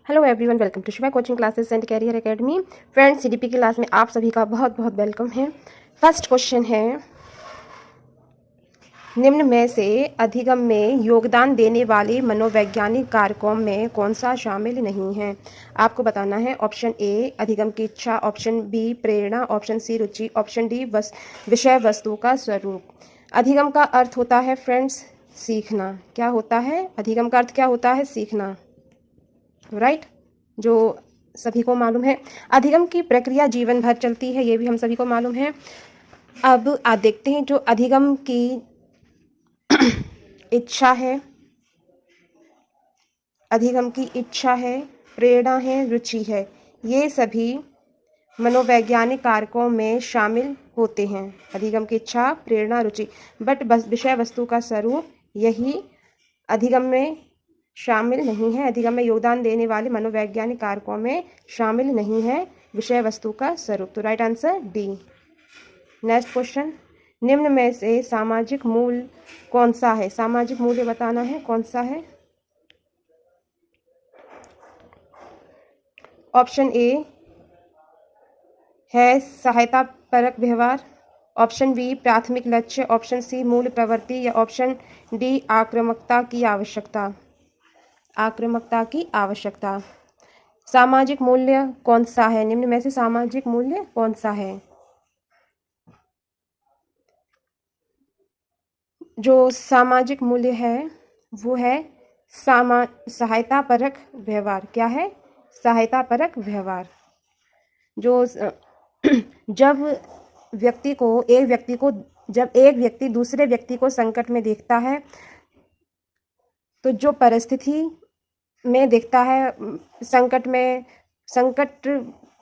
Hello everyone, welcome to Shiva coaching classes and career academy. Friends, CDP की class में आप सभी का बहुत बहुत वेलकम है। फर्स्ट क्वेश्चन है, निम्न में से अधिगम में योगदान देने वाले मनोवैज्ञानिक कारकों में कौन सा शामिल नहीं है। आपको बताना है। ऑप्शन ए अधिगम की इच्छा, ऑप्शन बी प्रेरणा, ऑप्शन सी रुचि, ऑप्शन डी विषय वस्तु का स्वरूप। अधिगम का अर्थ होता है फ्रेंड्स सीखना। क्या होता है? अधिगम का अर्थ क्या होता है? सीखना, राइट। जो सभी को मालूम है। अधिगम की प्रक्रिया जीवन भर चलती है, ये भी हम सभी को मालूम है। अब आप देखते हैं, जो अधिगम की इच्छा है, अधिगम की इच्छा है, प्रेरणा है, रुचि है, ये सभी मनोवैज्ञानिक कारकों में शामिल होते हैं। अधिगम की इच्छा, प्रेरणा, रुचि, बट बस विषय वस्तु का स्वरूप यही अधिगम में शामिल नहीं है। अधिगम में योगदान देने वाले मनोवैज्ञानिक कारकों में शामिल नहीं है विषय वस्तु का स्वरूप। तो right answer D. Next question, निम्न में से सामाजिक मूल्य कौन सा है? सामाजिक मूल्य बताना है, कौन सा है? ऑप्शन ए है सहायता परक व्यवहार, ऑप्शन बी प्राथमिक लक्ष्य, ऑप्शन सी मूल प्रवृत्ति, या ऑप्शन डी आक्रामकता की आवश्यकता। आक्रामकता की आवश्यकता। सामाजिक मूल्य कौन सा है? निम्न में से सामाजिक मूल्य कौन सा है? जो सामाजिक मूल्य है वो है सहायता परक व्यवहार। क्या है? सहायता परक व्यवहार। जो जब एक व्यक्ति दूसरे व्यक्ति को संकट में देखता है, तो जो परिस्थिति में देखता है, संकट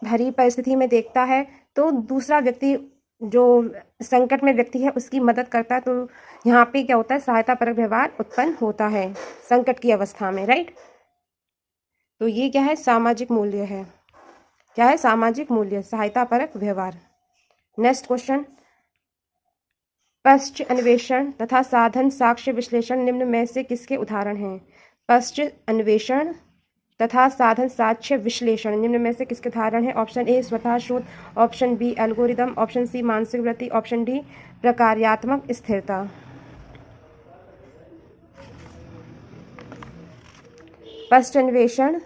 भरी परिस्थिति में देखता है, तो दूसरा व्यक्ति जो संकट में व्यक्ति है उसकी मदद करता है। तो यहाँ पे क्या होता है? सहायता परक व्यवहार उत्पन्न होता है संकट की अवस्था में, राइट। तो ये क्या है? सामाजिक मूल्य है। क्या है? सामाजिक मूल्य, सहायता परक व्यवहार। नेक्स्ट क्वेश्चन, पश्च अन्वेषण तथा साधन साक्ष्य विश्लेषण निम्न में से किसके उदाहरण हैं? पश्च अन्वेषण तथा साधन साक्ष्य विश्लेषण निम्न में से किसके उदाहरण है? ऑप्शन ए स्वतः शोध, option B algorithm, option C मानसिक वृत्ति, ऑप्शन डी प्रकार्यात्मक स्थिरता। पश्च अन्वेषण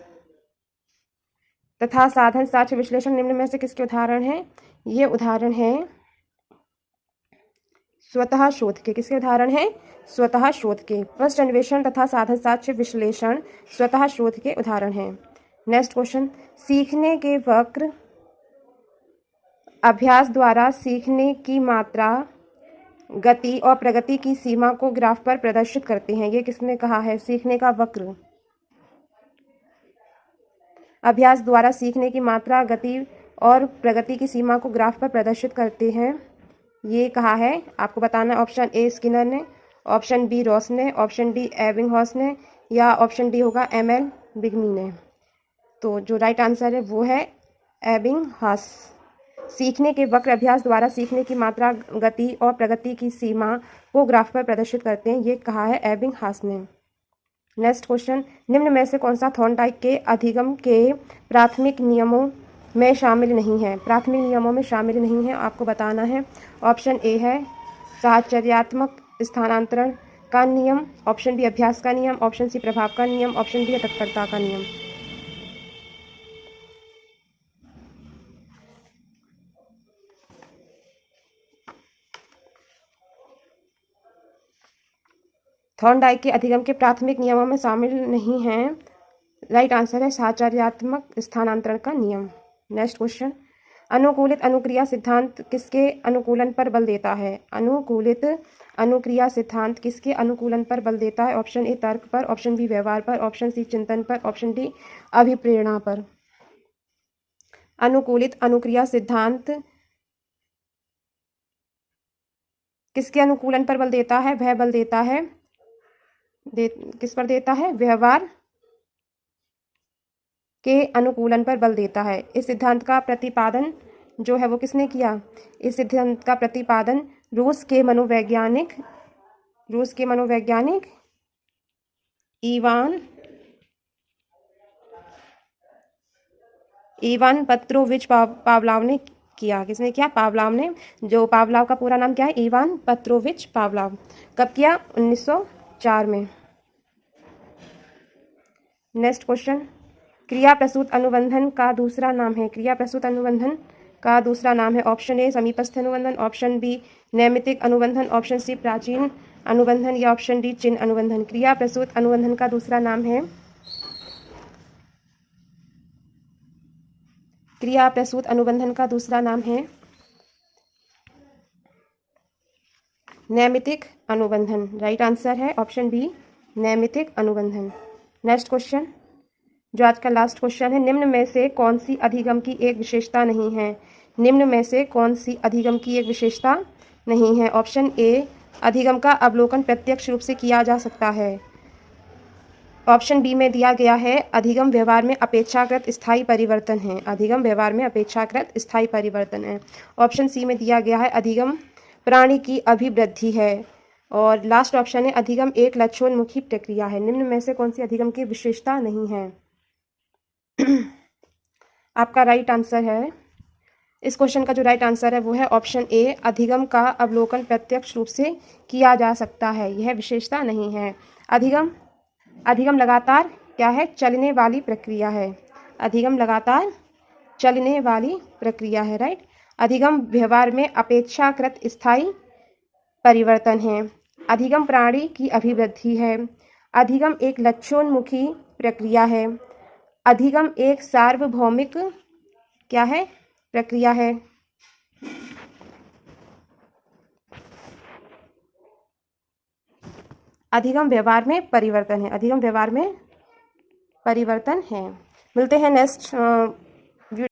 तथा साधन साक्ष्य विश्लेषण निम्न में से किसके उदाहरण हैं? ये उदाहरण है स्वतः शोध के। किसके उदाहरण हैं? स्वतः शोध के। पश्च अन्वेषण तथा साधन साक्ष्य विश्लेषण स्वतः शोध के उदाहरण हैं। नेक्स्ट क्वेश्चन, सीखने के वक्र अभ्यास द्वारा सीखने की मात्रा, गति और प्रगति की सीमा को ग्राफ पर प्रदर्शित करते हैं। ये किसने कहा है? सीखने का वक्र अभ्यास द्वारा सीखने की मात्रा, गति और प्रगति की सीमा को ग्राफ पर प्रदर्शित करते हैं, ये कहा है। आपको बताना है। ऑप्शन ए स्किनर ने, ऑप्शन बी रॉस ने, ऑप्शन डी एबिंगहॉस ने, या ऑप्शन डी होगा एमएल बिग्मी ने। तो जो राइट आंसर है वो है एबिंगहॉस। सीखने के वक्र अभ्यास द्वारा सीखने की मात्रा, गति और प्रगति की सीमा को ग्राफ पर प्रदर्शित करते हैं, ये कहा है एबिंगहॉस ने। नेक्स्ट क्वेश्चन, निम्न में से कौन सा थॉर्नडाइक के अधिगम के प्राथमिक नियमों में शामिल नहीं है? प्राथमिक नियमों में शामिल नहीं है, आपको बताना है। ऑप्शन ए है साहचर्यात्मक स्थानांतरण का नियम, ऑप्शन बी अभ्यास का नियम, ऑप्शन सी प्रभाव का नियम, ऑप्शन डी तत्परता का नियम। थॉर्नडाइक के अधिगम के प्राथमिक नियमों में शामिल नहीं है, राइट आंसर है साहचर्यात्मक स्थानांतरण का नियम। नेक्स्ट क्वेश्चन, अनुकूलित अनुक्रिया सिद्धांत किसके अनुकूलन पर बल देता है? अनुकूलित अनुक्रिया सिद्धांत किसके अनुकूलन पर बल देता है? ऑप्शन ए तर्क पर, ऑप्शन बी व्यवहार पर, ऑप्शन सी चिंतन पर, ऑप्शन डी अभिप्रेरणा पर। अनुकूलित अनुक्रिया सिद्धांत किसके अनुकूलन पर बल देता है? वह बल देता है किस पर देता है? व्यवहार के अनुकूलन पर बल देता है। इस सिद्धांत का प्रतिपादन जो है वो किसने किया? इस सिद्धांत का प्रतिपादन रूस के मनोवैज्ञानिक इवान इवान पेट्रोविच पावलोव ने किया। किसने किया? पावलोव ने। जो पावलोव का पूरा नाम क्या है? Ivan Petrovich Pavlov. कब किया? 1904 में। नेक्स्ट क्वेश्चन, क्रिया प्रसूत अनुबंधन का दूसरा नाम है। क्रिया प्रसूत अनुबंधन का दूसरा नाम है। ऑप्शन ए समीपस्थ अनुबंधन, ऑप्शन बी नैमित्तिक अनुबंधन, ऑप्शन सी प्राचीन अनुबंधन या ऑप्शन डी चिन्ह अनुबंधन। क्रिया प्रसूत अनुबंधन का दूसरा नाम है, क्रिया प्रसूत अनुबंधन का दूसरा नाम है नैमित्तिक अनुबंधन। राइट आंसर है ऑप्शन बी नैमित्तिक अनुबंधन। नेक्स्ट क्वेश्चन, जो आज का लास्ट क्वेश्चन है, निम्न में से कौन सी अधिगम की एक विशेषता नहीं है? निम्न में से कौन सी अधिगम की एक विशेषता नहीं है? ऑप्शन ए अधिगम का अवलोकन प्रत्यक्ष रूप से किया जा सकता है। ऑप्शन बी में दिया गया है अधिगम व्यवहार में अपेक्षाकृत स्थायी परिवर्तन है। अधिगम व्यवहार में अपेक्षाकृत स्थायी परिवर्तन है। ऑप्शन सी में दिया गया है अधिगम प्राणी की अभिवृद्धि है। और लास्ट ऑप्शन है अधिगम एक लक्ष्योन्मुखी प्रक्रिया है। निम्न में से कौन सी अधिगम की विशेषता नहीं है? आपका राइट आंसर है, इस क्वेश्चन का जो राइट आंसर है वो है ऑप्शन ए अधिगम का अवलोकन प्रत्यक्ष रूप से किया जा सकता है। यह विशेषता नहीं है। अधिगम लगातार क्या है? चलने वाली प्रक्रिया है। अधिगम लगातार चलने वाली प्रक्रिया है। राइट। अधिगम व्यवहार में अपेक्षाकृत स्थायी परिवर्तन है। अधिगम प्राणी की अभिवृद्धि है। अधिगम एक लक्ष्योन्मुखी प्रक्रिया है। अधिगम एक सार्वभौमिक क्या है? प्रक्रिया है। अधिगम व्यवहार में परिवर्तन है। अधिगम व्यवहार में परिवर्तन है। मिलते हैं नेक्स्ट